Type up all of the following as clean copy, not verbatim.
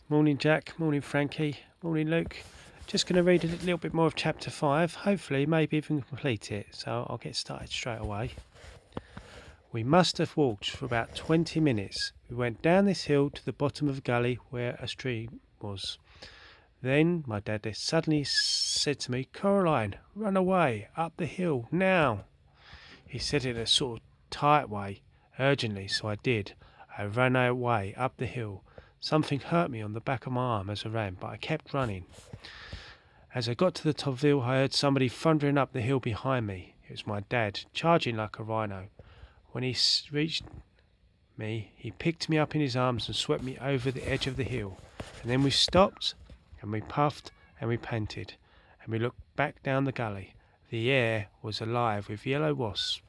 Morning, Jack. Morning, Frankie. Morning, Luke. Just going to read a little bit more of chapter 5. Hopefully, maybe even complete it. So I'll get started straight away. We must have walked for about 20 minutes. We went down this hill to the bottom of a gully where a stream was. Then my dad suddenly said to me, "Coraline, run away, up the hill, now." He said it in a sort of tight way, urgently, so I did. I ran away, up the hill. Something hurt me on the back of my arm as I ran, but I kept running. As I got to the top of the hill, I heard somebody thundering up the hill behind me. It was my dad, charging like a rhino. When he reached me, he picked me up in his arms and swept me over the edge of the hill. And then we stopped, and we puffed, and we panted, and we looked back down the gully. The air was alive with yellow wasps.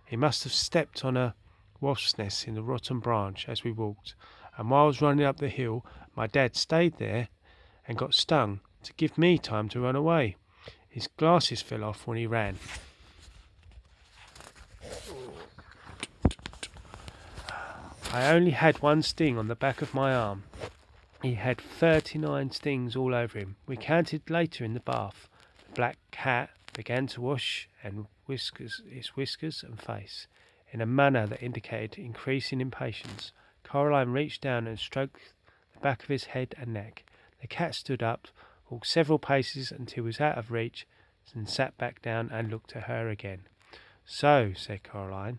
He must have stepped on a wasp's nest in the rotten branch as we walked, and while I was running up the hill, my dad stayed there and got stung to give me time to run away. His glasses fell off when he ran. I only had one sting on the back of my arm. He had 39 stings all over him. We counted later in the bath. The black cat began to wash and its whiskers and face in a manner that indicated increasing impatience. Coraline reached down and stroked the back of his head and neck. The cat stood up, walked several paces until he was out of reach, then sat back down and looked at her again. "So," said Coraline.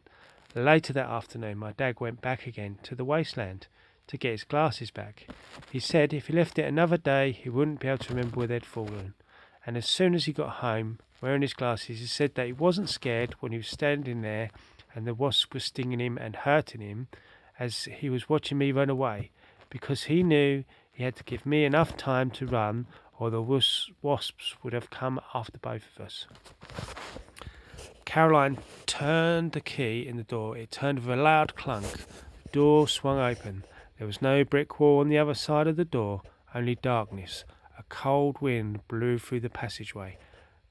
Later that afternoon, my dad went back again to the wasteland to get his glasses back. He said if he left it another day, he wouldn't be able to remember where they'd fallen. And as soon as he got home, wearing his glasses, he said that he wasn't scared when he was standing there and the wasp was stinging him and hurting him as he was watching me run away, because he knew he had to give me enough time to run, or the wasps would have come after both of us. Caroline turned the key in the door. It turned with a loud clunk. The door swung open. There was no brick wall on the other side of the door, only darkness. A cold wind blew through the passageway.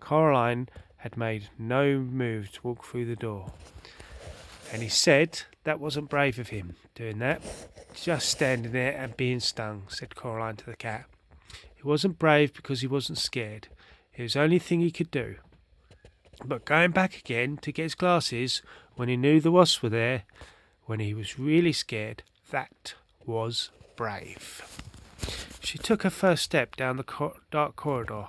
Coraline had made no move to walk through the door. And he said that wasn't brave of him, doing that. Just standing there and being stung, said Coraline to the cat. He wasn't brave because he wasn't scared. It was the only thing he could do. But going back again to get his glasses when he knew the wasps were there, when he was really scared, that was brave. She took her first step down the dark corridor.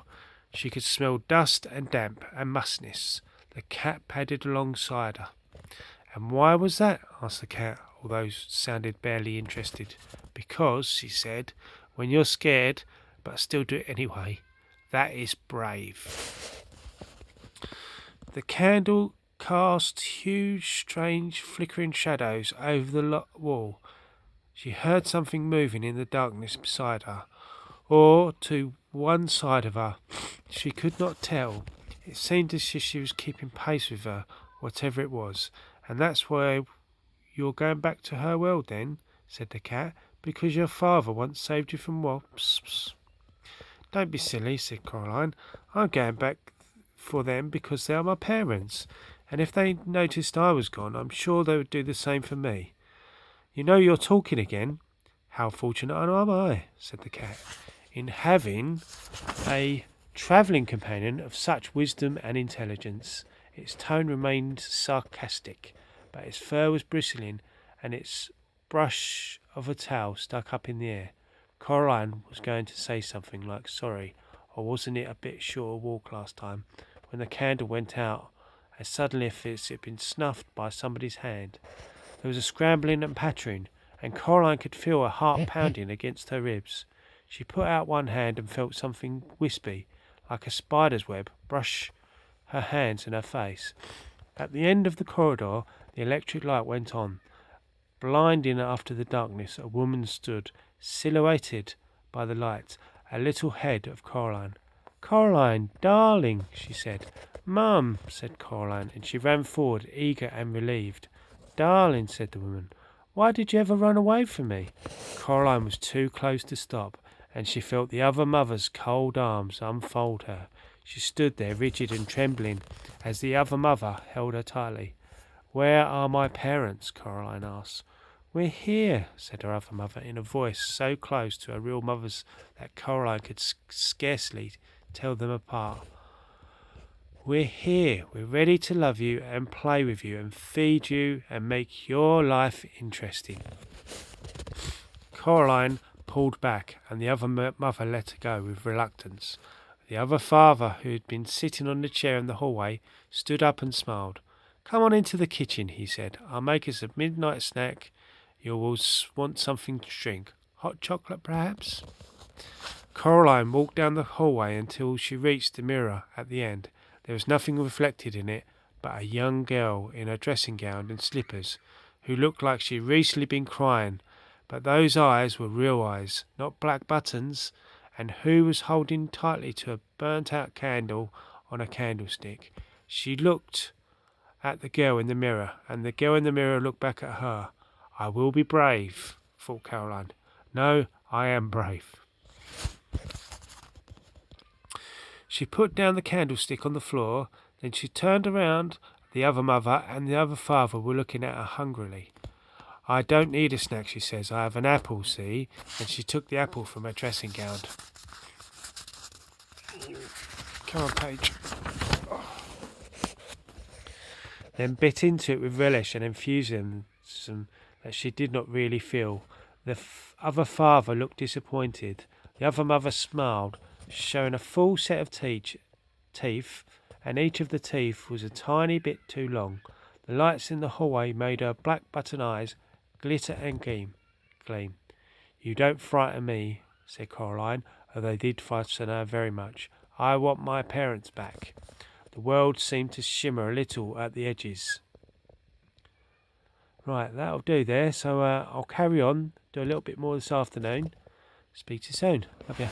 She could smell dust and damp and mustiness. The cat padded alongside her. "And why was that?" asked the cat, although sounded barely interested. "Because," she said, "when you're scared, but still do it anyway, that is brave." The candle cast huge, strange, flickering shadows over the wall. She heard something moving in the darkness beside her, or to one side of her. She could not tell. It seemed as if she was keeping pace with her, whatever it was. "And that's why you're going back to her world, then," said the cat, "because your father once saved you from wasps." "Don't be silly," said Coraline. "I'm going back for them because they are my parents, and if they noticed I was gone, I'm sure they would do the same for me." "You know you're talking again." "How fortunate am I," said the cat, "in having a travelling companion of such wisdom and intelligence." Its tone remained sarcastic, but its fur was bristling, and its brush of a tail stuck up in the air. Coraline was going to say something like sorry, or wasn't it a bit short a walk last time, when the candle went out as suddenly as if it had been snuffed by somebody's hand. There was a scrambling and pattering, and Coraline could feel her heart pounding against her ribs. She put out one hand and felt something wispy, like a spider's web, brush her hands and her face. At the end of the corridor, the electric light went on. Blinding after the darkness, a woman stood, silhouetted by the light, a little head of Coraline. "Coraline, darling," she said. "Mum," said Coraline, and she ran forward, eager and relieved. "Darling," said the woman, "why did you ever run away from me?" Coraline was too close to stop, and she felt the other mother's cold arms unfold her. She stood there rigid and trembling as the other mother held her tightly. "Where are my parents?" Coraline asked. "We're here," said her other mother in a voice so close to her real mother's that Coraline could scarcely tell them apart. "We're here. We're ready to love you and play with you and feed you and make your life interesting." Coraline pulled back, and the other mother let her go with reluctance. The other father, who had been sitting on the chair in the hallway, stood up and smiled. "Come on into the kitchen," he said. "I'll make us a midnight snack. You will want something to drink. Hot chocolate, perhaps?" Coraline walked down the hallway until she reached the mirror at the end. There was nothing reflected in it but a young girl in a dressing gown and slippers, who looked like she'd recently been crying. But those eyes were real eyes, not black buttons, and who was holding tightly to a burnt-out candle on a candlestick. She looked at the girl in the mirror, and the girl in the mirror looked back at her. "I will be brave," thought Caroline. "No, I am brave." She put down the candlestick on the floor, then she turned around. The other mother and the other father were looking at her hungrily. "I don't need a snack," she says. "I have an apple, see?" And she took the apple from her dressing gown. Come on, Paige. Then bit into it with relish and enthusiasm that she did not really feel. The other father looked disappointed. The other mother smiled, showing a full set of teeth, and each of the teeth was a tiny bit too long. The lights in the hallway made her black button eyes glitter and gleam. "You don't frighten me," said Coraline, although they did frighten her very much. "I want my parents back." The world seemed to shimmer a little at the edges. Right, that'll do there. So I'll carry on, do a little bit more this afternoon. Speak to you soon. Love you.